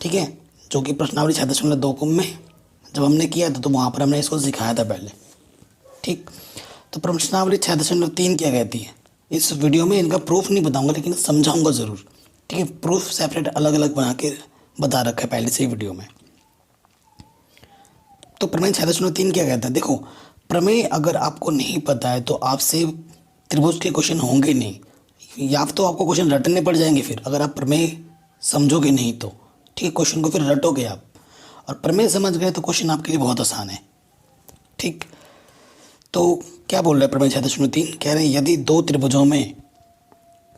ठीक है, जो कि प्रश्नावली 6.2 में जब हमने किया था तो वहाँ पर हमने इसको सिखाया था पहले। ठीक, तो प्रश्नावली 6.3 क्या कहती है, इस वीडियो में इनका प्रूफ नहीं बताऊंगा लेकिन समझाऊंगा ज़रूर। ठीक है, प्रूफ सेपरेट अलग अलग बना के बता रखा है पहले से ही वीडियो में। तो प्रमेय 6.3 क्या कहता है, देखो प्रमेय अगर आपको नहीं पता है तो आपसे त्रिभुज के क्वेश्चन होंगे नहीं, या तो आपको क्वेश्चन रटने पड़ जाएंगे फिर, अगर आप प्रमेय समझोगे नहीं तो। ठीक है, क्वेश्चन को फिर रटोगे आप, और प्रमेय समझ गए तो क्वेश्चन आपके लिए बहुत आसान है। ठीक, तो क्या बोल रहे हैं प्रमेय 6.3, कह रहे हैं यदि दो त्रिभुजों में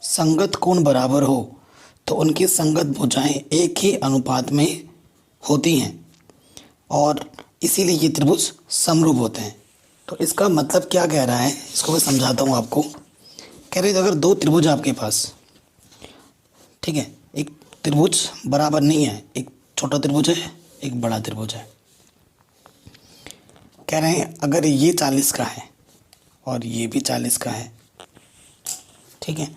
संगत कोण बराबर हो तो उनकी संगत भुजाएं एक ही अनुपात में होती हैं और इसीलिए ये त्रिभुज समरूप होते हैं। तो इसका मतलब क्या कह रहा है, इसको मैं समझाता हूँ आपको। कह रहे हैं अगर दो त्रिभुज आपके पास, ठीक है, एक त्रिभुज बराबर नहीं है, एक छोटा त्रिभुज है एक बड़ा त्रिभुज है। कह रहे हैं अगर ये 40 का है और ये भी 40 का है, ठीक है,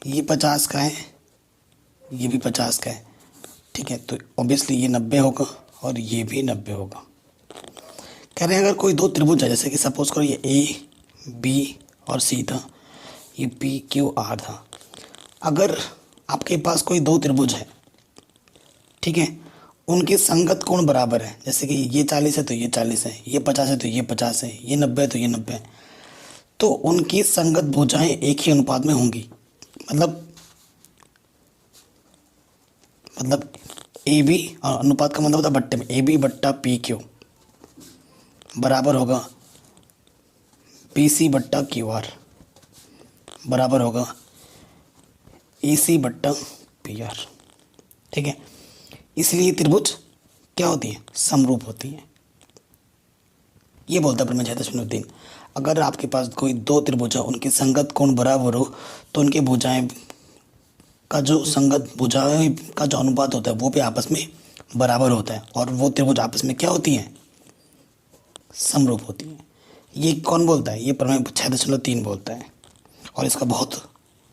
ये 50 का है ये भी 50 का है, ठीक है, तो ऑब्वियसली ये 90 होगा और ये भी 90 होगा। कह रहे हैं अगर कोई दो त्रिभुज है, जैसे कि सपोज करो ये ए बी और सी था, ये पी क्यू आर था, अगर आपके पास कोई दो त्रिभुज है, ठीक है, उनके संगत कोण बराबर है, जैसे कि ये 40 है तो ये 40 है, ये 50 है तो ये 50 है, ये 90 है तो ये 90 है, तो उनकी संगत भुजाएं एक ही अनुपात में होंगी। मतलब ए बी, और अनुपात का मतलब होता है बट्टे में, ए बी बट्टा पी क्यू बराबर होगा पी सी बट्टा क्यू आर बराबर होगा ई सी बट्टा पी आर। ठीक है, इसलिए त्रिभुज क्या होती है, समरूप होती है। ये बोलता है प्रमेय 6.3, अगर आपके पास कोई दो त्रिभुज है उनकी संगत कोण बराबर हो तो उनकी भुजाएं का जो संगत भुजाएं का जो अनुपात होता है वो भी आपस में बराबर होता है, और वो त्रिभुज आपस में क्या होती हैं, समरूप होती हैं। ये कौन बोलता है, ये प्रमेय 6.3 बोलता है, और इसका बहुत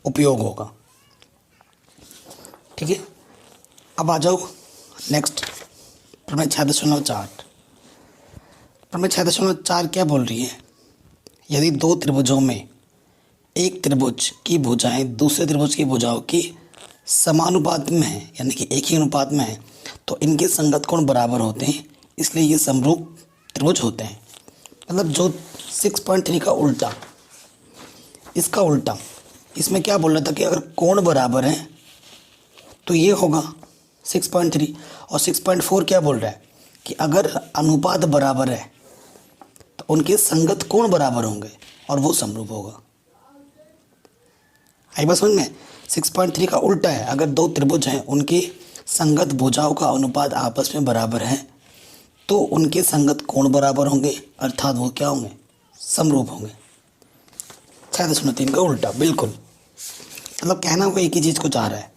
उपयोग होगा। ठीक है, अब आ जाओ नेक्स्ट प्रमेय 6.4। प्रमेय 6.4 क्या बोल रही है, यदि दो त्रिभुजों में एक त्रिभुज की भुजाएं दूसरे त्रिभुज की भुजाओं की समानुपात में है, यानी कि एक ही अनुपात में है, तो इनके संगत कोण बराबर होते हैं, इसलिए ये समरूप त्रिभुज होते हैं। मतलब जो 6.3 का उल्टा, इसका उल्टा, इसमें क्या बोल रहा था कि अगर कोण बराबर है तो ये होगा 6.3, और 6.4 क्या बोल रहा है कि अगर अनुपात बराबर है तो उनके संगत कोण बराबर होंगे और वो समरूप होगा। आई बात समझ में, 6.3 का उल्टा है, अगर दो त्रिभुज हैं उनकी संगत भुजाओं का अनुपात आपस में बराबर है तो उनके संगत कोण बराबर होंगे, अर्थात वो क्या होंगे, समरूप होंगे। 6.3 का उल्टा, बिल्कुल, मतलब कहना वो एक ही चीज़ को चाह रहा है।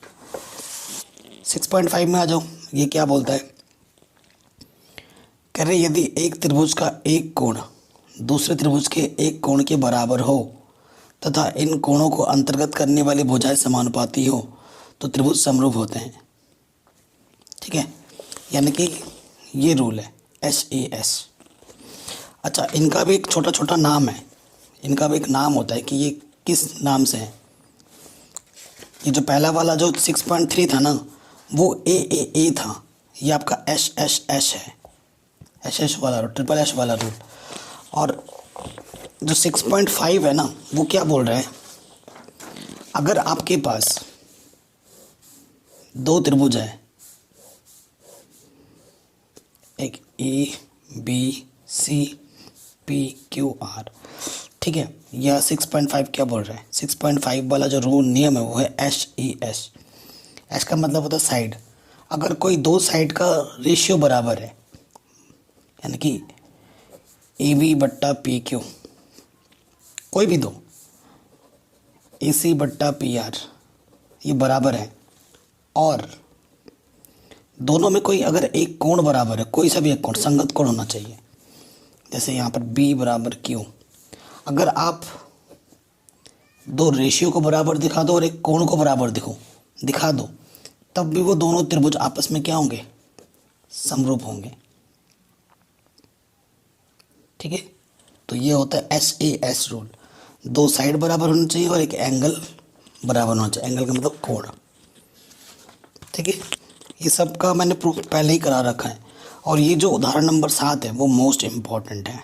6.5 में आ जाओ, ये क्या बोलता है, कह रहे यदि एक त्रिभुज का एक कोण दूसरे त्रिभुज के एक कोण के बराबर हो तथा इन कोणों को अंतर्गत करने वाली भुजाएं समानुपाती हो तो त्रिभुज समरूप होते हैं। ठीक है, यानी कि ये रूल है SAS। अच्छा, इनका भी एक छोटा छोटा नाम है, इनका भी एक नाम होता है कि ये किस नाम से है। ये जो पहला वाला जो 6.3 था ना, वो AAA था, ये आपका SSS है, SS वाला रूल, ट्रिपल S वाला रूल। और जो 6.5 है ना, वो क्या बोल रहा है, अगर आपके पास दो त्रिभुज है, एक ABCPQR, ठीक है, यह 6.5 क्या बोल रहा है, 6.5 वाला जो रूल नियम है वो है SES। एस का मतलब होता है साइड। अगर कोई दो साइड का रेशियो बराबर है, यानी कि AB बट्टा PQ, कोई भी दो, AC बट्टा PR, ये बराबर है, और दोनों में कोई अगर एक कोण बराबर है, कोई सा भी एक कोण, संगत कोण होना चाहिए, जैसे यहाँ पर B बराबर Q, अगर आप दो रेशियो को बराबर दिखा दो और एक कोण को बराबर दिखा दो तब भी वो दोनों त्रिभुज आपस में क्या होंगे, समरूप होंगे। ठीक है, तो ये होता है SAS रूल। दो साइड बराबर होनी चाहिए और एक एंगल बराबर होना चाहिए। एंगल का मतलब कोण। ठीक है, ये सब का मैंने प्रूफ पहले ही करा रखा है। और ये जो उदाहरण नंबर 7 है वो मोस्ट इम्पॉर्टेंट है,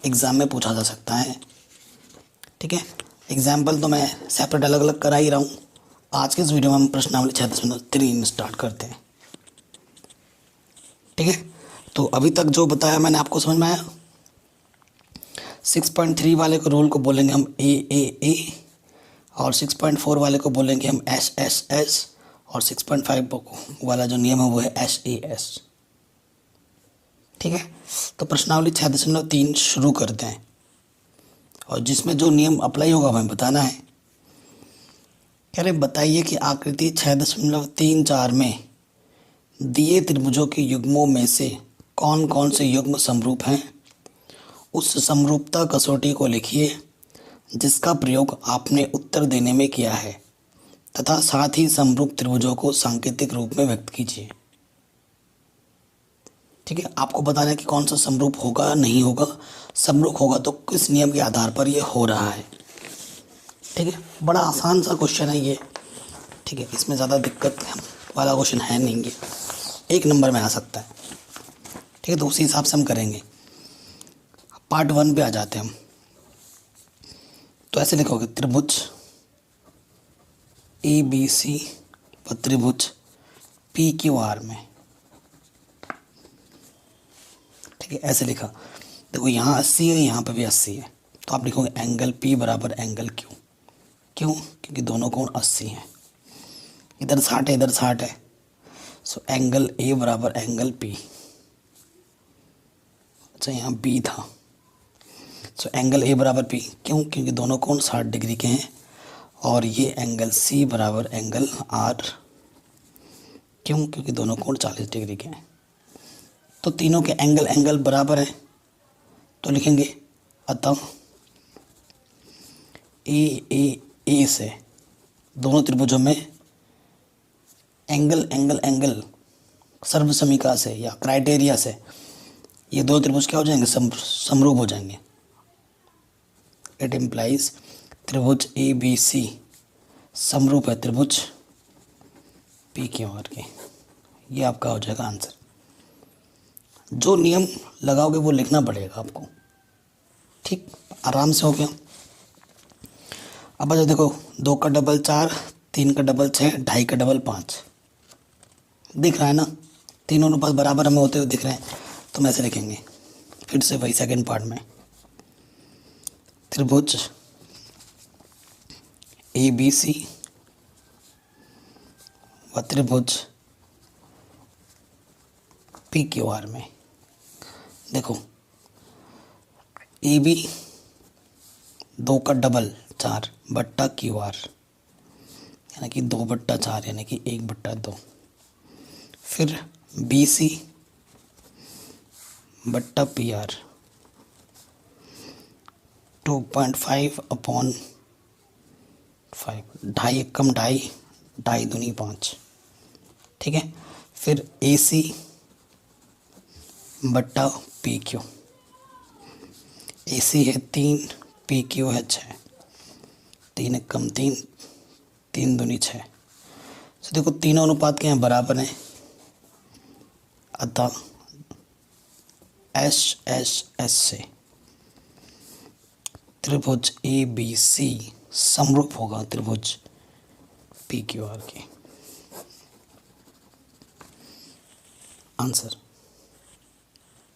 एग्ज़ाम में पूछा जा सकता है। ठीक है, एग्जाम्पल तो मैं सेपरेट अलग अलग करा ही रहा हूँ। आज के इस वीडियो में हम प्रश्नावली 6.3 स्टार्ट करते हैं। ठीक है, तो अभी तक जो बताया मैंने आपको समझ में आया। 6.3 वाले को रूल को बोलेंगे हम ए, और 6.4 वाले को बोलेंगे हम एस, और 6.5 वाला जो नियम है वो है SAS। ठीक है, तो प्रश्नावली 6.3 शुरू करते हैं, और जिसमें जो नियम अप्लाई होगा हमें बताना है। कह रहे बताइए कि आकृति 6.34 में दिए त्रिभुजों के युग्मों में से कौन कौन से युग्म समरूप हैं। उस समरूपता कसौटी को लिखिए जिसका प्रयोग आपने उत्तर देने में किया है, तथा साथ ही समरूप त्रिभुजों को सांकेतिक रूप में व्यक्त कीजिए। ठीक है, आपको बताना है कि कौन सा समरूप होगा, नहीं होगा। समरूप होगा तो किस नियम के आधार पर ये हो रहा है। ठीक है, बड़ा आसान सा क्वेश्चन है ये। ठीक है, इसमें ज़्यादा दिक्कत वाला क्वेश्चन है नहीं, ये 1 नंबर में आ सकता है। ठीक है, तो उसी हिसाब से हम करेंगे। पार्ट 1 पे आ जाते हैं हम। तो ऐसे लिखोगे त्रिभुज ABC व त्रिभुज PQR में। ठीक है, ऐसे लिखा। देखो यहाँ 80 है, यहाँ पे भी 80 है, तो आप लिखोगे एंगल P बराबर एंगल Q। क्यों? क्योंकि दोनों कोण 80 हैं। इधर 60 है, इधर 60 है, सो एंगल A बराबर एंगल P। अच्छा, यहाँ B था, सो एंगल A बराबर P। क्यों? क्योंकि दोनों कोण 60 डिग्री के हैं। और ये एंगल C बराबर एंगल R। क्यों? क्योंकि दोनों कोण 40 डिग्री के हैं। तो तीनों के एंगल एंगल बराबर है, तो लिखेंगे अतः ए से दोनों त्रिभुजों में एंगल एंगल एंगल सर्वसमीका से या क्राइटेरिया से ये दो त्रिभुज क्या हो जाएंगे, समरूप हो जाएंगे। इट इम्प्लाइज त्रिभुज ABC समरूप है त्रिभुज PQR के। ये आपका हो जाएगा आंसर। जो नियम लगाओगे वो लिखना पड़ेगा आपको। ठीक, आराम से हो गया। अब अच्छा देखो, 2 का डबल 4, 3 का डबल 6, 2.5 का डबल 5 दिख रहा है ना। तीनों अनुपात बराबर हमें होते हुए दिख रहे हैं, तो हम ऐसे लिखेंगे। फिर से वही सेकंड पार्ट में, त्रिभुज ABC व त्रिभुज PQR में। देखो AB 2 का डबल 4 बट्टा QR, यानी कि 2/4, यानी कि 1/2। फिर BC बट्टा PR 2.5/5, 2.5 एकम 2.5, 2.5 दूनी 5। ठीक है, फिर AC बट्टा PQ। AC है 3, PQ है 6, 3 एकम 3, 3 दूनी 6। तो देखो तीनों अनुपात के यहाँ बराबर हैं, अतः S से त्रिभुज ABC समरूप होगा त्रिभुज PQR के। आंसर।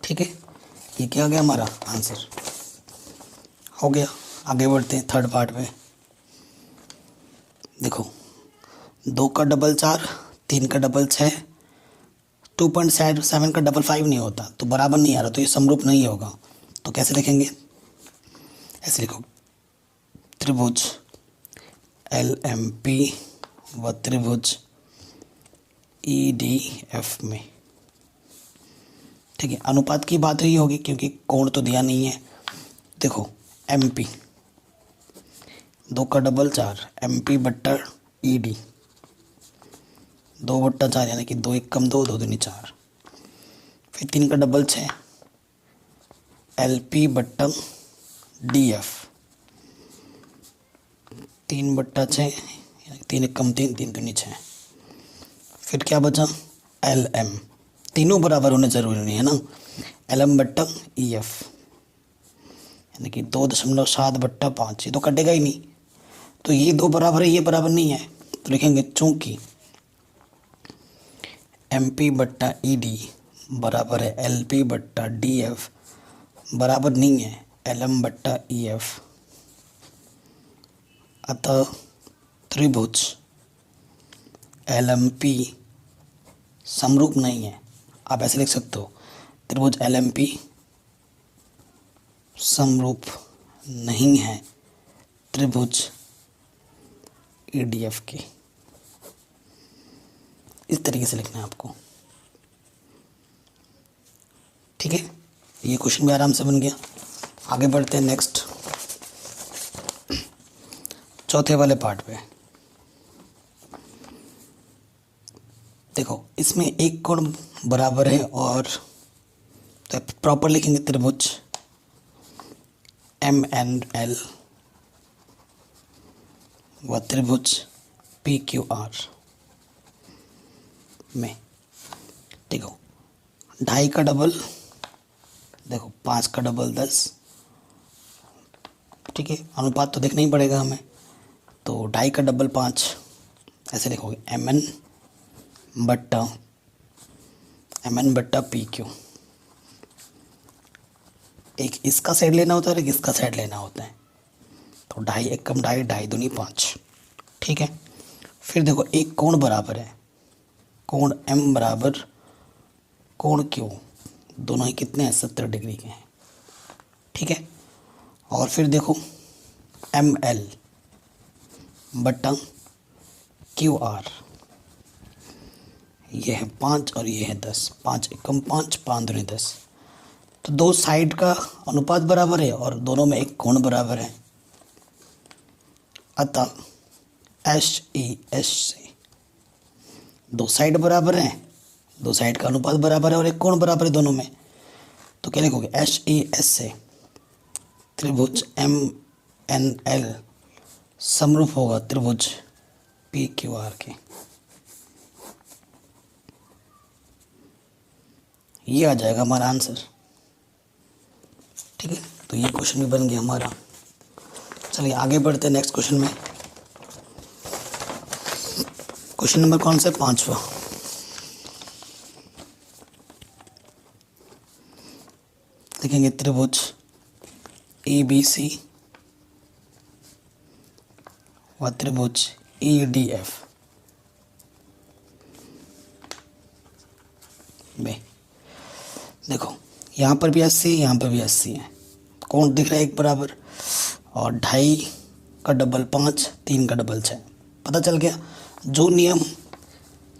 ठीक है, ये क्या हो गया हमारा आंसर, हो गया। आगे बढ़ते हैं थर्ड पार्ट में। देखो 2 का डबल 4, 3 का डबल 6, 2.7 का डबल 5 नहीं होता, तो बराबर नहीं आ रहा, तो ये समरूप नहीं होगा। तो कैसे लिखेंगे, ऐसे लिखो त्रिभुज LMP व त्रिभुज EDF में। ठीक है, अनुपात की बात ही होगी क्योंकि कोण तो दिया नहीं है। देखो MP 2 का डबल 4, MP बट्टा ED 2/4 यानी कि 2 1 कम 2, 2 दूनी 4। फिर 3 का डबल 6, LP/DF, 3/6 यानी 3 1 कम 3, 3 दूनी 6। फिर क्या बचा, LM, तीनों बराबर होने ज़रूरी नहीं है ना, LM/EF यानी कि 2.7/5, ये तो कटेगा ही नहीं। तो ये 2 बराबर है, ये बराबर नहीं है, तो लिखेंगे चूंकि MP/ED बराबर है LP/DF बराबर नहीं है LM/EF, अतः त्रिभुज LMP समरूप नहीं है। आप ऐसे लिख सकते हो, त्रिभुज LMP समरूप नहीं है त्रिभुज EDF के। इस तरीके से लिखना है आपको, ठीक है। ये क्वेश्चन भी आराम से बन गया। आगे बढ़ते हैं नेक्स्ट, चौथे वाले पार्ट पे। देखो इसमें एक कोण बराबर है, और तो प्रॉपर लिखेंगे त्रिभुज MNL व त्रिभुज PQR में। देखो 2.5 का डबल, देखो 5 का डबल 10, ठीक है। अनुपात तो देखना ही पड़ेगा हमें, तो 2.5 का डबल 5, ऐसे लिखोगे MN/PQ। एक इसका साइड लेना होता है और एक इसका साइड लेना होता है, तो 2.5 1 कम 2.5, 2.5 दूनी 5, ठीक है। फिर देखो एक कोण बराबर है, कोण M बराबर कोण Q, दोनों ही कितने हैं, 70 डिग्री के हैं, ठीक है। और फिर देखो ML/QR, ये है 5 और ये है 10, 5 1 कम 5, 5 दूनी 10, तो दो साइड का अनुपात बराबर है और दोनों में एक कोण बराबर है, अतः HES से दो साइड बराबर हैं, दो साइड का अनुपात बराबर है और एक कोण बराबर है दोनों में, तो क्या लिखोगे, HES से त्रिभुज MNL समरूप होगा त्रिभुज PQR के। ये आ जाएगा हमारा आंसर, ठीक है। तो ये क्वेश्चन भी बन गया हमारा। चलिए आगे बढ़ते हैं नेक्स्ट क्वेश्चन में। क्वेश्चन नंबर कौन सा है, 5वां। लिखेंगे त्रिभुज ABC व त्रिभुज EDF में। देखो यहाँ पर भी 80 है, यहाँ पर भी 80 है, कोण दिख रहा है एक बराबर, और 2.5 का डबल 5, 3 का डबल 6। पता चल गया, जो नियम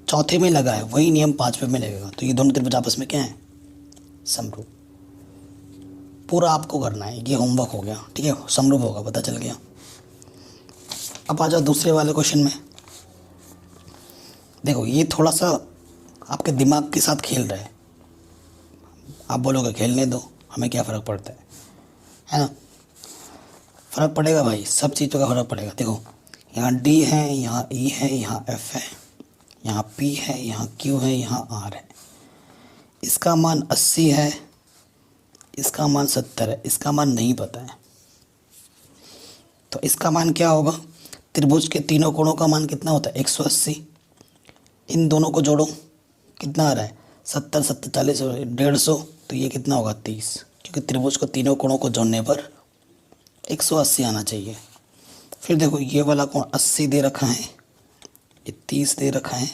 चौथे में लगा है वही नियम 5वें में लगेगा, तो ये दोनों त्रिभुज आपस में क्या है, समरूप। पूरा आपको करना है, ये होमवर्क हो गया, ठीक है, समरूप होगा, पता चल गया। अब आ जाओ दूसरे वाले क्वेश्चन में। देखो ये थोड़ा सा आपके दिमाग के साथ खेल रहा है। आप बोलोगे खेलने दो, हमें क्या फ़र्क पड़ता है ना। फ़र्क पड़ेगा भाई, सब चीज़ों का फ़र्क पड़ेगा। देखो यहाँ D है, यहाँ E है, यहाँ F है, यहाँ P है, यहाँ Q है, यहाँ R है। इसका मान 80 है, इसका मान 70 है, इसका मान नहीं पता है, तो इसका मान क्या होगा। त्रिभुज के तीनों कोणों का मान कितना होता है, 180। इन दोनों को जोड़ो, कितना आ रहा है, 70 70 40 और 150, तो ये कितना होगा, 30, क्योंकि त्रिभुज को तीनों कोणों को जोड़ने पर 180 आना चाहिए। फिर देखो ये वाला कोण 80 दे रखा है, ये 30 दे रखा है,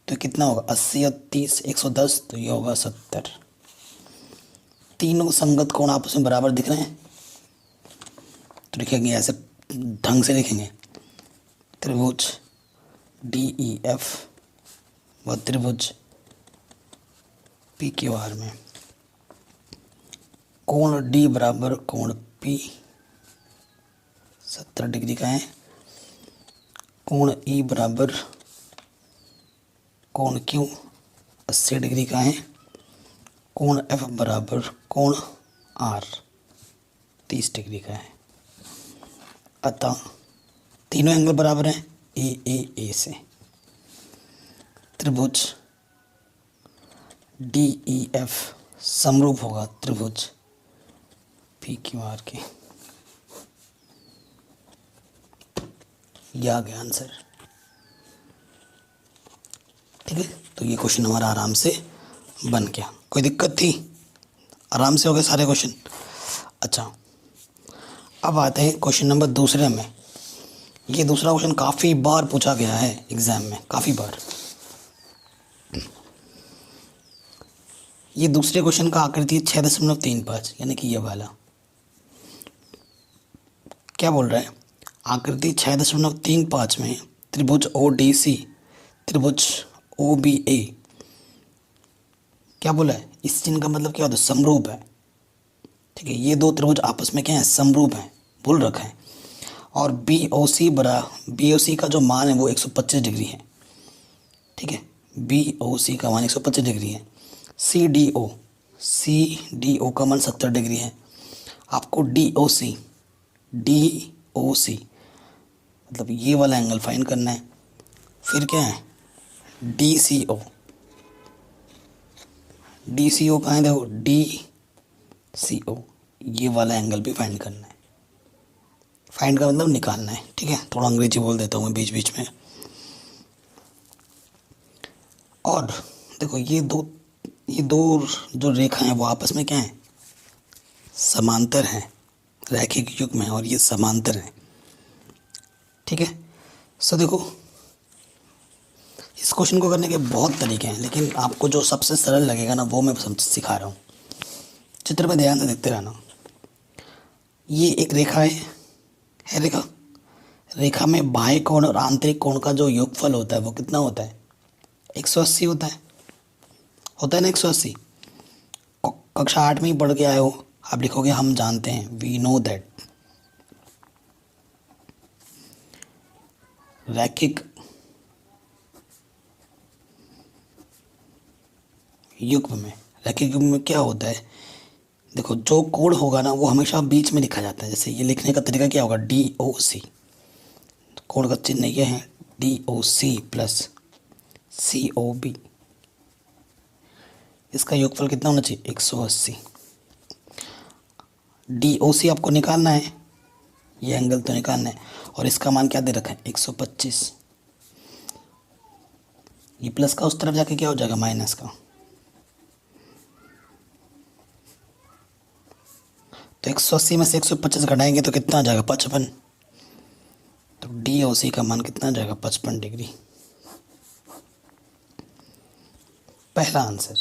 तो कितना होगा, 80 और 30 110, तो ये होगा 70। तीनों संगत कोण आपस में बराबर दिख रहे हैं, तो लिखेंगे ऐसे ढंग से लिखेंगे, त्रिभुज DEF व त्रिभुज PQR में कोण D बराबर कोण P 70 डिग्री का है, कोण E बराबर कोण क्यू 80 डिग्री का है, कोण एफ बराबर कोण आर 30 डिग्री का है। अतः तीनों एंगल बराबर हैं ए से। त्रिभुज डी ई एफ समरूप होगा त्रिभुज पी क्यू आर के। यह आ गया आंसर। ठीक है, तो ये क्वेश्चन हमारा आराम से बन गया। कोई दिक्कत थी? आराम से हो गए सारे क्वेश्चन। अच्छा, अब आते हैं क्वेश्चन नंबर दूसरे में। ये दूसरा क्वेश्चन काफ़ी बार पूछा गया है एग्जाम में, काफ़ी बार। ये दूसरे क्वेश्चन का आकृति 6.35 यानी कि ये वाला क्या बोल रहा है, आकृति 6.35 में त्रिभुज ओ डी सी त्रिभुज ओ बी ए, क्या बोला है, इस चिन्ह का मतलब क्या होता है, समरूप है। ठीक है, ये दो त्रिभुज आपस में क्या है, समरूप है, भूल रखा है। और बी ओ सी का जो मान है वो 125 डिग्री है। ठीक है, बी ओ सी का मान 125 डिग्री है। सी डी ओ का मान 70 डिग्री है। आपको डी ओ सी मतलब ये वाला एंगल फाइंड करना है। फिर क्या है, डी सी ओ कहाँ है, देखो डी सी ओ, ये वाला एंगल भी फाइंड करना है। फाइंड का मतलब निकालना है। ठीक है, थोड़ा अंग्रेजी बोल देता हूँ मैं बीच बीच में। और देखो ये दो जो रेखा हैं वो आपस में क्या है, समांतर हैं, रैखिक युग्म है और ये समांतर हैं। ठीक है, सो देखो इस क्वेश्चन को करने के बहुत तरीके हैं, लेकिन आपको जो सबसे सरल लगेगा ना वो मैं सिखा रहा हूँ। चित्र में ध्यान से देखते रहना। ये एक रेखा है रेखा में बाह्य कोण और आंतरिक कोण का जो योगफल होता है वो कितना होता है, 180 होता है ना 180। कक्षा 8 में ही पढ़ के आए हो, आप लिखोगे हम जानते हैं, वी नो दैट। रैखिक युग्म में क्या होता है, देखो जो कोण होगा ना वो हमेशा बीच में लिखा जाता है। जैसे ये लिखने का तरीका क्या होगा, डी ओ सी, कोण का चिन्ह ये है डी ओ सी प्लस सी ओ बी, इसका योगफल कितना होना चाहिए, 180। डी ओ सी आपको निकालना है, ये एंगल तो निकालना है, और इसका मान क्या दे रखा है, 125। ये प्लस का उस तरफ जाके क्या हो जाएगा, माइनस का। तो 180 में से 125 घटाएंगे तो कितना आ जाएगा, 55। तो डी ओ सी का मान कितना आ जाएगा, 55 डिग्री। पहला आंसर।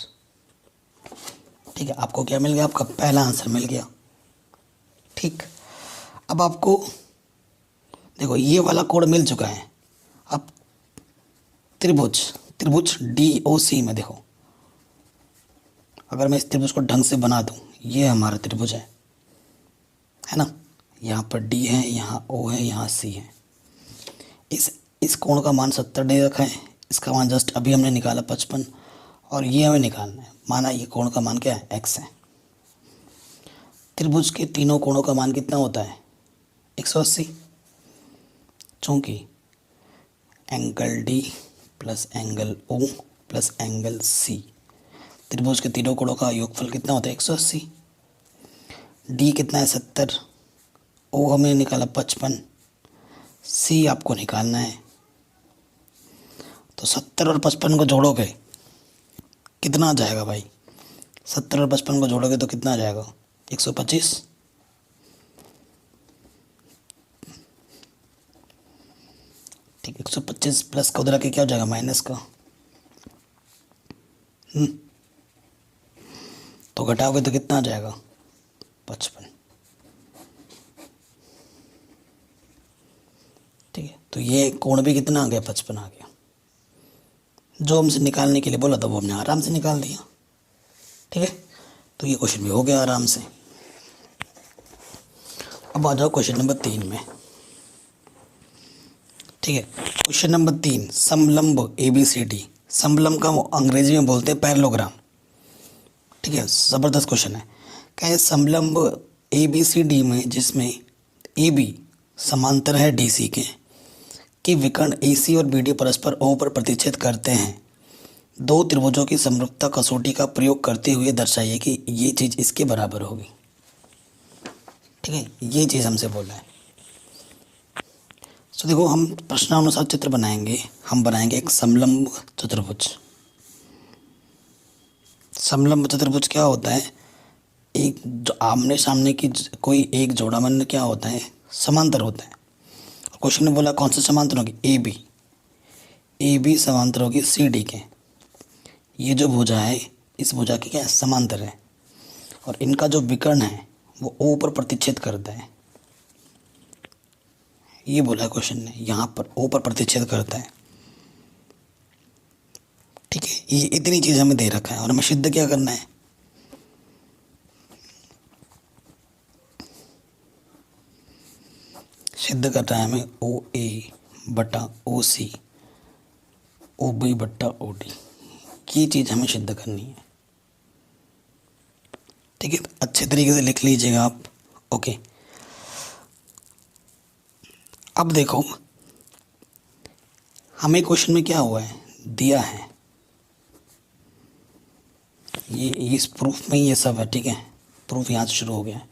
ठीक है, आपको क्या मिल गया, आपका पहला आंसर मिल गया। ठीक, अब आपको देखो ये वाला कोण मिल चुका है। अब त्रिभुज डी ओ सी में देखो, अगर मैं इस त्रिभुज को ढंग से बना दूं, ये हमारा त्रिभुज है ना, यहाँ पर डी है, यहाँ ओ है, यहाँ सी है। इस कोण का मान 70 दे रखा है, इसका मान जस्ट अभी हमने निकाला 55, और ये हमें निकालना है। माना ये कोण का मान क्या है, x है। त्रिभुज के तीनों कोणों का मान कितना होता है, 180। चूँकि angle D plus angle O plus angle C, त्रिभुज के तीनों कोणों का योगफल कितना होता है, 180। डी कितना है, 70। ओ हमने निकाला 55। सी आपको निकालना है। तो 70 और 55 को जोड़ोगे कितना आ जाएगा भाई, 70 और 55 को जोड़ोगे तो कितना आ जाएगा, 125। ठीक, 125 प्लस का उधर आके क्या हो जाएगा, माइनस का। तो घटाओगे तो कितना आ जाएगा, 55। ठीक है, तो ये कोण भी कितना आ गया, 55 आ गया। जो हमसे निकालने के लिए बोला था वो हमने आराम से निकाल दिया। ठीक है, तो ये क्वेश्चन भी हो गया आराम से। अब आ जाओ क्वेश्चन नंबर 3 में। ठीक है, क्वेश्चन नंबर 3, समलंब ABCD समलंब का अंग्रेजी में बोलते हैं पैरेललोग्राम। ठीक है, ज़बरदस्त क्वेश्चन है। कहें समलंब ए बी सी डी में, जिसमें ए बी समांतर है डी सी के विकर्ण ए सी और बी डी परस्पर ओ पर प्रतिच्छेद करते हैं। दो त्रिभुजों की समरूपता कसौटी का प्रयोग करते हुए दर्शाइए कि ये चीज़ इसके बराबर होगी। ठीक है, ये चीज़ हमसे बोला है। तो देखो, हम प्रश्नानुसार चित्र बनाएंगे। हम बनाएंगे एक समलंब चतुर्भुज। समलंब चतुर्भुज क्या होता है? एक जो आमने सामने की कोई एक जोड़ा मन क्या होता है? समांतर होता है। क्वेश्चन में बोला कौन सा समांतर होगी? ए बी समांतर होगी सी डी के। ये जो भुजा है, इस भुजा की क्या है? समांतर है। और इनका जो विकर्ण है वो ओ पर प्रतिच्छेद करता है। ये बोला है क्वेश्चन ने, यहाँ पर ओ पर प्रतिच्छेद करता है। ठीक है, ये इतनी चीज़ हमें दे रखा है और हमें सिद्ध क्या करना है? सिद्ध करना है हमें ओ ए बटा ओ सी ओ बी बटा ओ डी। ये चीज़ हमें सिद्ध करनी है। ठीक है, अच्छे तरीके से लिख लीजिएगा आप। ओके, अब देखो, हमें क्वेश्चन में क्या हुआ है? दिया है ये इस प्रूफ में ये सब है। ठीक है, प्रूफ यहाँ से शुरू हो गया है।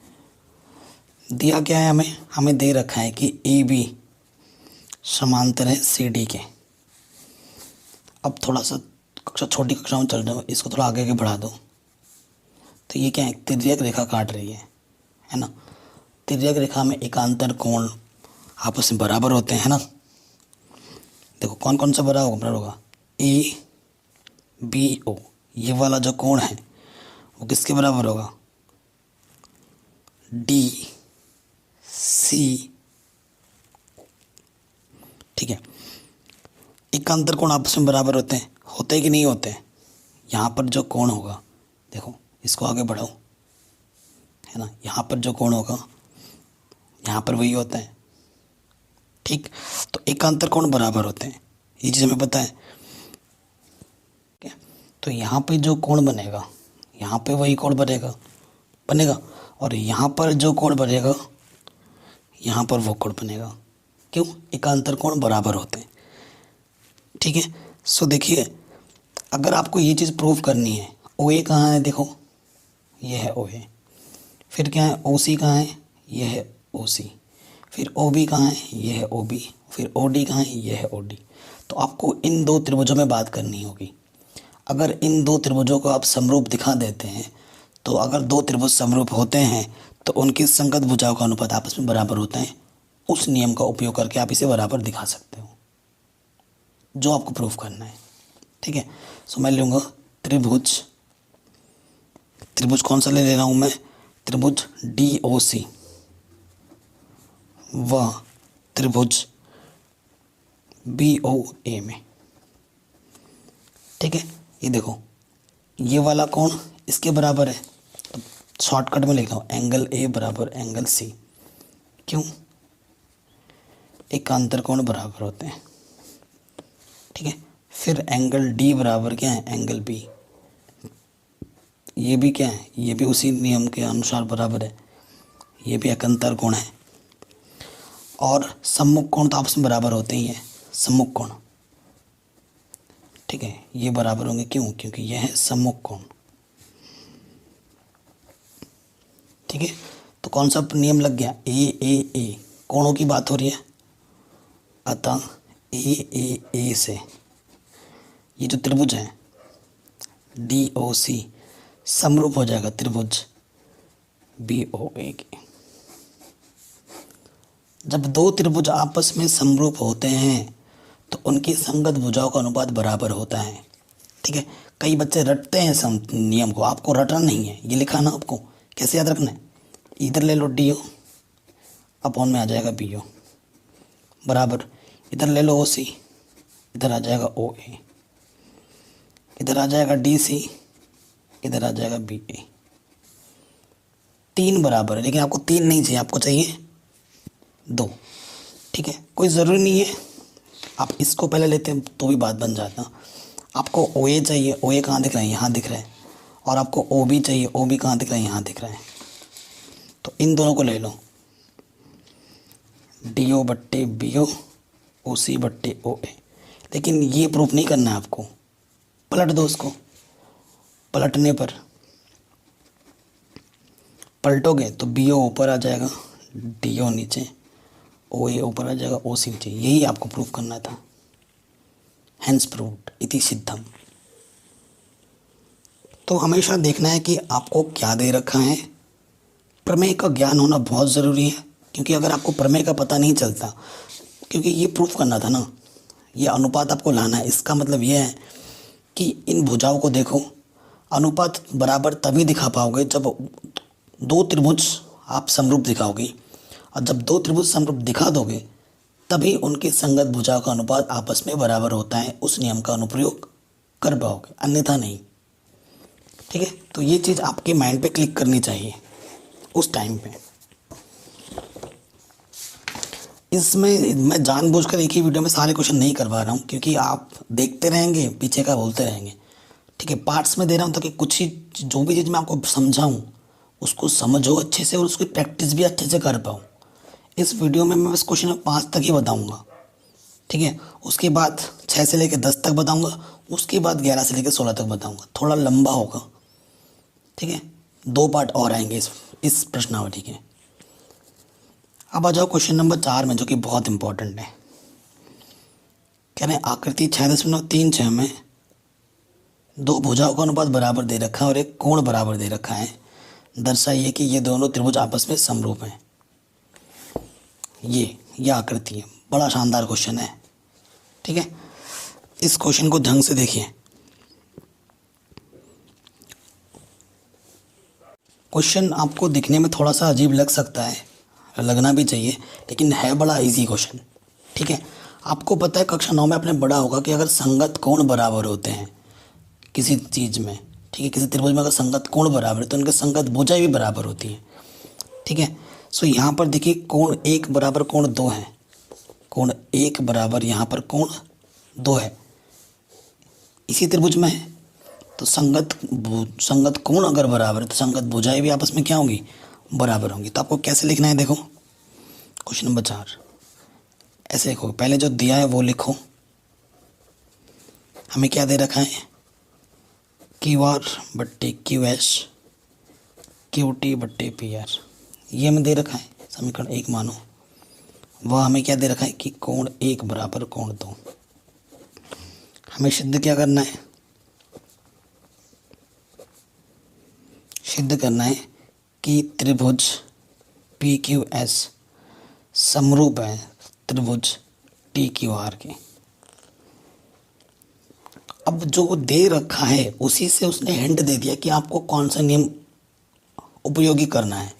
दिया क्या है हमें दे रखा है कि ए बी समांतर है सी डी के। अब थोड़ा सा छोटी कक्षा में चल जाओ, इसको थोड़ा आगे बढ़ा दो। तो ये क्या है? तिर्यक रेखा काट रही है ना। तिर्यक रेखा में एकांतर कोण आपस में बराबर होते हैं, है ना। देखो कौन कौन सा बराबर होगा? ए बी ओ, ये वाला जो कोण है वो किसके बराबर होगा? D C. ठीक है, एकांतर कोण आपस में बराबर होते हैं कि नहीं होते हैं? यहाँ पर जो कोण होगा, देखो इसको आगे बढ़ाओ, है ना। यहाँ पर जो कोण होगा यहाँ पर वही होता है। ठीक, तो एकांतर कोण बराबर होते हैं, ये चीज़ हमें पता है। तो यहाँ पे जो कोण बनेगा, यहाँ पे वही कोण बनेगा और यहाँ पर जो कोण बनेगा, यहाँ पर वो कोण बनेगा। क्यों? एकांतर कोण बराबर होते हैं। ठीक है, सो देखिए, अगर आपको ये चीज़ प्रूव करनी है, ओ ए कहाँ है? देखो ये है ओ ए। फिर क्या है? ओ सी कहाँ है? ये है ओ सी। फिर ओ बी कहाँ है? ये है ओ बी। फिर ओ डी कहाँ है? ये है ओ डी। तो आपको इन दो त्रिभुजों में बात करनी होगी। अगर इन दो त्रिभुजों को आप समरूप दिखा देते हैं, तो अगर दो त्रिभुज समरूप होते हैं तो उनकी संगत भुजाओं का अनुपात आपस में बराबर होता है। उस नियम का उपयोग करके आप इसे बराबर दिखा सकते हो, जो आपको प्रूफ करना है। ठीक है, सो मैं लूँगा त्रिभुज कौन सा ले रहा हूँ मैं? त्रिभुज डी ओ सी व त्रिभुज बी ओ ए में। ठीक है, ये देखो, ये वाला कोण इसके बराबर है। तो शॉर्टकट में लिखता हूँ एंगल ए बराबर एंगल सी। क्यों? एकांतर कोण बराबर होते हैं। ठीक है, फिर एंगल डी बराबर क्या है? Angle B. ये भी क्या है? ये भी उसी नियम के अनुसार बराबर है। ये भी एकांतर कोण है। और सम्मुख कोण तो आपस में बराबर होते ही हैं, सम्मुख कोण। ठीक है, ये बराबर होंगे। क्यों? क्योंकि यह है सम्मुख कोण। ठीक है, तो कौन सा नियम लग गया? ए कोणों की बात हो रही है, अतः ए से ये जो त्रिभुज है डी ओ सी समरूप हो जाएगा त्रिभुज बी ओ ए के। जब दो त्रिभुज आपस में समरूप होते हैं तो उनकी संगत भुजाओं का अनुपात बराबर होता है। ठीक है, कई बच्चे रटते हैं नियम को, आपको रटना नहीं है, ये लिखा ना आपको। कैसे याद रखना है? इधर ले लो डी ओ, अपॉन में आ जाएगा बी ओ बराबर, इधर ले लो ओ सी, इधर आ जाएगा ओ ए, इधर आ जाएगा डी सी, इधर आ जाएगा बी ए। तीन बराबर है, लेकिन आपको तीन नहीं चाहिए, आपको चाहिए दो। ठीक है, कोई ज़रूरी नहीं है आप इसको पहले लेते हैं तो भी बात बन जाता। आपको ओ ए चाहिए, ओ ए कहाँ दिख रहा है, यहाँ दिख रहा है। और आपको ओ बी चाहिए, ओ बी कहाँ दिख रहा है, यहाँ दिख रहा है। तो इन दोनों को ले लो, डी ओ बट्टे बी ओ, ओ सी बट्टे ओ ए। लेकिन ये प्रूफ नहीं करना है आपको, पलट दो उसको। पलटने पर पलटोगे तो बी ओ ऊपर आ जाएगा, डी ओ नीचे, ओ ए ऊपर आ जाएगा, ओ सी नीचे। यही आपको प्रूफ करना था। हैंस प्रूव्ड इति सिद्धम। तो हमेशा देखना है कि आपको क्या दे रखा है। प्रमेय का ज्ञान होना बहुत ज़रूरी है, क्योंकि अगर आपको प्रमेय का पता नहीं चलता, क्योंकि ये प्रूफ करना था ना, ये अनुपात आपको लाना है। इसका मतलब ये है कि इन भुजाओं को देखो, अनुपात बराबर तभी दिखा पाओगे जब दो त्रिभुज आप समरूप दिखाओगे। और जब दो त्रिभुज समरूप दिखा दोगे तभी उनकी संगत भुजाओं का अनुपात आपस में बराबर होता है। उस नियम का अनुप्रयोग कर पाओगे, अन्यथा नहीं। ठीक है, तो ये चीज़ आपके माइंड पे क्लिक करनी चाहिए उस टाइम पे। इसमें मैं जानबूझकर एक ही वीडियो में सारे क्वेश्चन नहीं करवा रहा हूँ, क्योंकि आप देखते रहेंगे पीछे का बोलते रहेंगे। ठीक है, पार्ट्स में दे रहा हूँ ताकि कुछ ही जो भी चीज़ मैं आपको समझाऊँ उसको समझो अच्छे से और उसकी प्रैक्टिस भी अच्छे से कर पाऊँ। इस वीडियो में मैं बस क्वेश्चन 5 तक ही बताऊँगा। ठीक है, उसके बाद 6 से लेकर 10 तक बताऊँगा, उसके बाद 11 से लेकर 16 तक बताऊँगा। थोड़ा लंबा होगा। ठीक है, 2 पार्ट और आएंगे इस प्रश्नावली के। अब आ जाओ क्वेश्चन नंबर 4 में, जो कि बहुत इंपॉर्टेंट है। कह रहे हैं आकृति 6.36 में दो भुजाओं का अनुपात बराबर दे रखा है और एक कोण बराबर दे रखा है। दर्शाइए कि ये दोनों त्रिभुज आपस में समरूप हैं। ये आकृति है। बड़ा शानदार क्वेश्चन है। ठीक है, इस क्वेश्चन को ढंग से देखिए। क्वेश्चन आपको दिखने में थोड़ा सा अजीब लग सकता है, लगना भी चाहिए, लेकिन है बड़ा इजी क्वेश्चन। ठीक है, आपको पता है कक्षा 9 में आपने पढ़ा होगा कि अगर संगत कोण बराबर होते हैं किसी चीज़ में, ठीक है, किसी त्रिभुज में अगर संगत कोण बराबर है तो उनके संगत भुजाएं भी बराबर होती हैं। ठीक है, सो यहाँ पर देखिए कोण 1 बराबर कोण 2 है। कोण 1 बराबर यहाँ पर कोण 2 है, इसी त्रिभुज में है। तो संगत कोण अगर बराबर है तो संगत भुजाएं भी आपस में क्या होंगी, बराबर होंगी। तो आपको कैसे लिखना है, देखो क्वेश्चन नंबर 4 ऐसे लिखो। पहले जो दिया है वो लिखो। हमें क्या दे रखा है, क्यू आर बट्टे क्यू एस, क्यू टी बट्टे पी आर, ये हमें दे रखा है समीकरण 1 मानो। वह हमें क्या दे रखा है कि कोण 1 बराबर कोण 2। हमें सिद्ध क्या करना है, सिद्ध करना है कि त्रिभुज पी क्यू एस समरूप है त्रिभुज टी क्यू आर के। अब जो दे रखा है उसी से उसने हिंट दे दिया कि आपको कौन सा नियम उपयोगी करना है।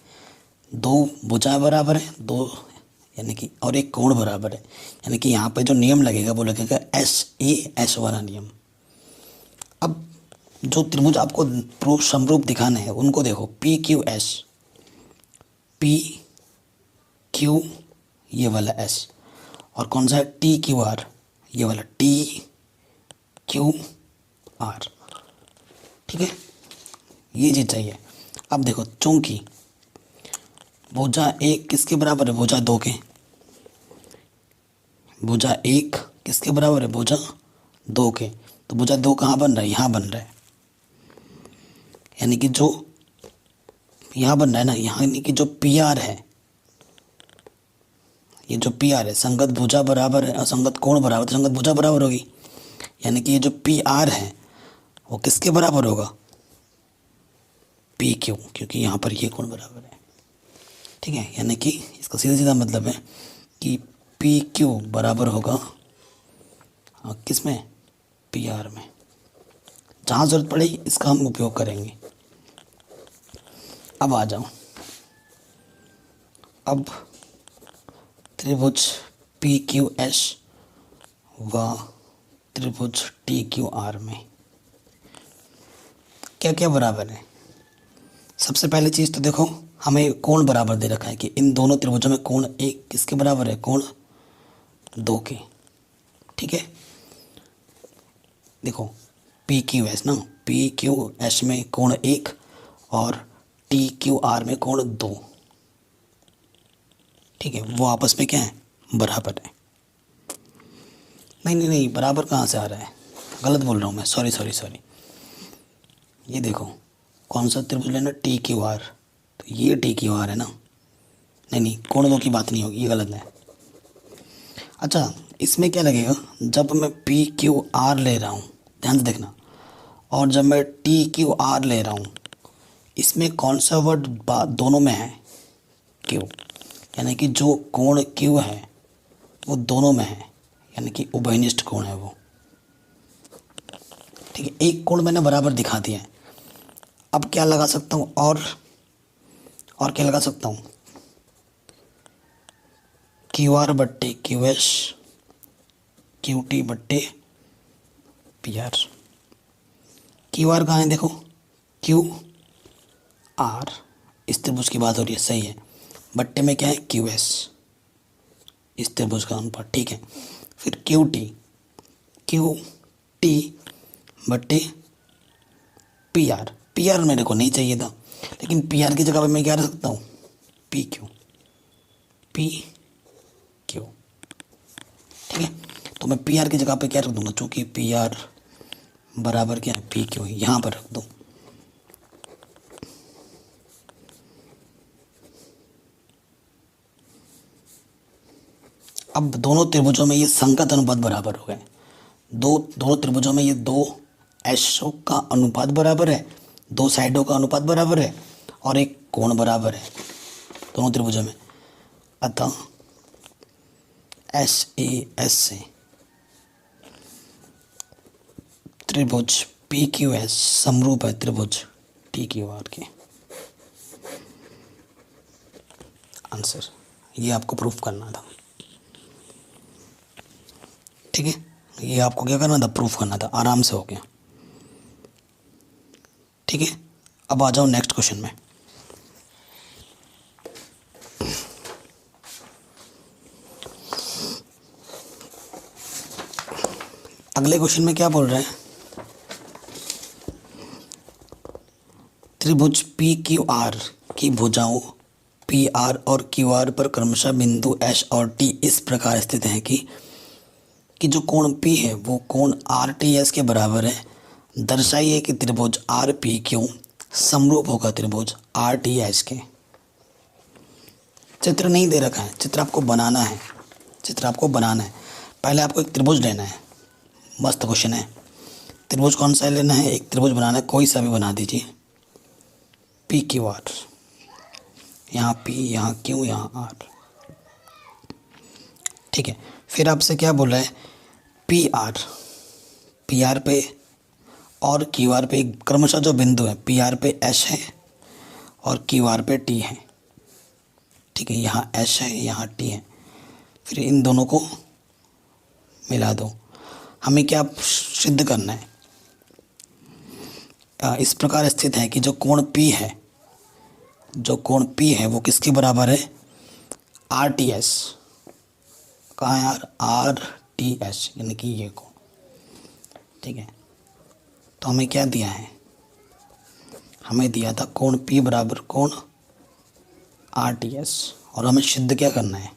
दो भुजाएं बराबर है, दो यानी कि और एक कोण बराबर है, यानी कि यहाँ पे जो नियम लगेगा वो लगेगा एस वाला नियम। अब जो त्रिभुज आपको समरूप दिखाने हैं उनको देखो, P Q S, P Q ये वाला एस, और कौन सा है टी क्यू आर ये वाला टी क्यू आर। ठीक है, ये चीज़ चाहिए। अब देखो चूंकि भुजा 1 किसके बराबर है, भुजा 2 के। भुजा 1 किसके बराबर है, भुजा 2 के। तो भुजा 2 कहाँ बन रहा है, यहाँ बन रहा है, यानी कि जो यहाँ बन रहा है ना, यहाँ यानी कि जो पी आर है, ये जो पी आर है, संगत भुजा बराबर है और संगत कोण बराबर, तो संगत भुजा बराबर होगी। यानी कि ये जो पी आर है वो किसके बराबर होगा, पी क्यू, क्योंकि यहाँ पर ये कोण बराबर है। ठीक है, यानी कि इसका सीधा सीधा मतलब है कि पी क्यू बराबर होगा किस में, पी आर में। जहाँ ज़रूरत पड़ेगी इसका हम उपयोग करेंगे। अब आ जाओ, अब त्रिभुज पी क्यू एस व त्रिभुज टी क्यू आर में क्या क्या बराबर है। सबसे पहली चीज़ तो देखो, हमें कोण बराबर दे रखा है कि इन दोनों त्रिभुजों में कोण 1 किसके बराबर है, कोण 2 के। ठीक है, देखो पी क्यू एस ना, पी क्यू एस में कोण 1 और टी क्यू आर में कोण 2, ठीक है, वो आपस में क्या है, बराबर है। नहीं नहीं नहीं, बराबर कहाँ से आ रहा है, गलत बोल रहा हूँ मैं, सॉरी सॉरी सॉरी। ये देखो कौन सा त्रिभुज लेना, टी क्यू आर, तो ये टी क्यू आर है ना। नहीं नहीं, कोण 2 की बात नहीं होगी, ये गलत है। अच्छा, इसमें क्या लगेगा, जब मैं पी क्यू आर ले रहा हूँ, ध्यान से देखना, और जब मैं टी क्यू आर ले रहा हूँ, इसमें कौन सा वर्ड बात दोनों में है, क्यू, यानी कि जो कोण क्यू है वो दोनों में है, यानी कि उभयनिष्ठ कोण है वो, ठीक है। एक कोण मैंने बराबर दिखा दिया है, अब क्या लगा सकता हूँ, और क्या लगा सकता हूँ, क्यू आर बट्टे क्यू एस, क्यू टी बट्टे पी आर। क्यू आर कहाँ है, देखो क्यू आर, इस त्रिभुज की बात हो रही है, सही है, बट्टे में क्या है, क्यू एस, इस त्रिभुज का अनुपात, ठीक है। फिर क्यू टी बट्टे पी आर, पी आर मेरे को नहीं चाहिए था, लेकिन पी आर की जगह पे मैं क्या रख सकता हूँ, पी क्यू, ठीक है। तो मैं पी आर की जगह पे क्या रख दूंगा, चूंकि पी आर बराबर क्या है, पी क्यू, यहाँ पर रख दूँ। अब दोनों त्रिभुजों में ये संगत अनुपात बराबर हो गए, दोनों त्रिभुजों में ये 2 एशों का अनुपात बराबर है, 2 साइडों का अनुपात बराबर है, और एक कोण बराबर है दोनों त्रिभुजों में। अतः एस ए एस से त्रिभुज पी क्यू एस समरूप है त्रिभुज टी क्यू आर के। आंसर, ये आपको प्रूफ करना था, ठीक है, ये आपको क्या करना था, प्रूफ करना था, आराम से हो गया, ठीक है। अब आ जाओ नेक्स्ट क्वेश्चन में। अगले क्वेश्चन में क्या बोल रहे हैं, त्रिभुज पी क्यू आर की भुजाओं पी आर और क्यू आर पर क्रमशः बिंदु एस और टी इस प्रकार स्थित हैं कि जो कोण P है वो कोण आर टी एस के बराबर है। दर्शाइए कि त्रिभुज आर पी क्यू समरूप होगा त्रिभुज आर टी एस के। चित्र नहीं दे रखा है, चित्र आपको बनाना है, पहले आपको एक त्रिभुज लेना है। मस्त क्वेश्चन है, त्रिभुज कौन सा लेना है, एक त्रिभुज बनाना है, कोई सा भी बना दीजिए, पी क्यू आर, यहाँ P, यहाँ Q, यहाँ R, ठीक है। फिर आपसे क्या बोल रहा है, पी आर पे और क्यू आर पे क्रमशः जो बिंदु है, पी आर पे एस है और क्यू आर पे टी है, ठीक है, यहाँ एस है यहाँ टी है, फिर इन दोनों को मिला दो। हमें क्या सिद्ध करना है, इस प्रकार स्थित है कि जो कोण P है वो किसके बराबर है, आर टी एस, कहाँ है यार, आर टी एस, यानी कि ये कोण, ठीक है। तो हमें क्या दिया है, हमें दिया था कोण P बराबर कोण आर टी एस, और हमें सिद्ध क्या करना है,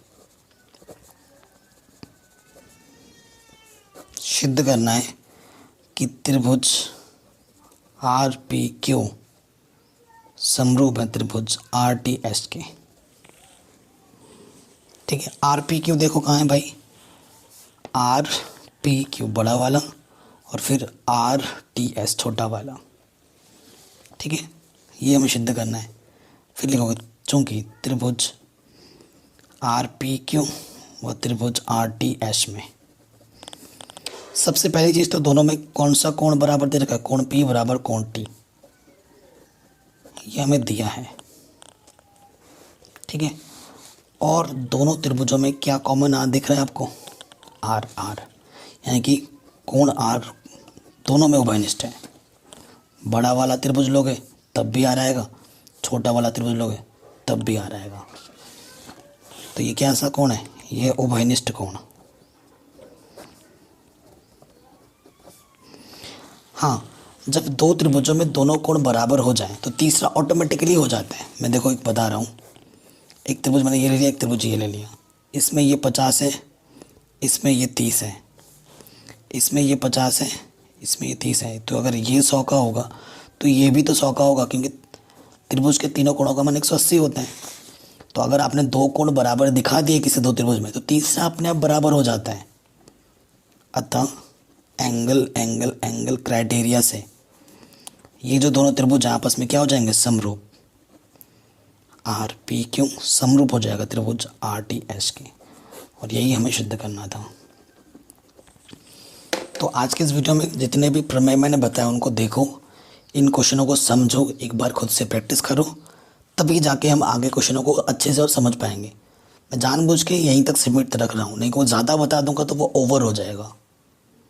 सिद्ध करना है कि त्रिभुज आर पी क्यू समरूप है त्रिभुज आर टी एस के, ठीक है। आर पी क्यू देखो कहाँ है भाई, आर पी क्यू बड़ा वाला और फिर आर टी एस छोटा वाला, ठीक है, ये हमें सिद्ध करना है। फिर लिखोगे चूंकि त्रिभुज आर पी क्यू व त्रिभुज आर टी एस में, सबसे पहली चीज़ तो दोनों में कौन सा कोण बराबर दे रखा है, कोण P बराबर कोण T, ये हमें दिया है, ठीक है। और दोनों त्रिभुजों में क्या कॉमन आर दिख रहा है आपको, आर, यानी कि कोण R दोनों में उभयनिष्ठ है। बड़ा वाला त्रिभुज लोगे तब भी आर आएगा, छोटा वाला त्रिभुज लोगे तब भी आर आएगा। तो ये क्या सा कोण है, ये उभयनिष्ठ कोण। हाँ, जब दो त्रिभुजों में दोनों कोण बराबर हो जाएं तो तीसरा ऑटोमेटिकली हो जाता है। मैं देखो एक बता रहा हूँ, एक त्रिभुज मैंने ये ले लिया, एक त्रिभुज ये ले लिया, इसमें ये 50 है, इसमें ये 30 है, इसमें ये 50 है, इसमें ये 30 है। तो अगर ये 100 का होगा तो ये भी तो 100 का होगा, क्योंकि त्रिभुज के तीनों कोणों का मान 180 होते हैं। तो अगर आपने दो कोण बराबर दिखा दिए किसी दो त्रिभुज में तो तीसरा अपने आप बराबर हो जाता है। अतः एंगल एंगल एंगल क्राइटेरिया से ये जो दोनों त्रिभुज आपस में क्या हो जाएंगे, समरूप। आर पी क्यू समरूप हो जाएगा त्रिभुज आर टी एस के, और यही हमें सिद्ध करना था। तो आज के इस वीडियो में जितने भी प्रमेय मैंने बताया उनको देखो, इन क्वेश्चनों को समझो, एक बार खुद से प्रैक्टिस करो, तभी जाके हम आगे क्वेश्चनों को अच्छे से और समझ पाएंगे। मैं जानबूझ के यहीं तक सीमित रख रहा हूँ, नहीं को ज़्यादा बता दूंगा तो वो ओवर हो जाएगा।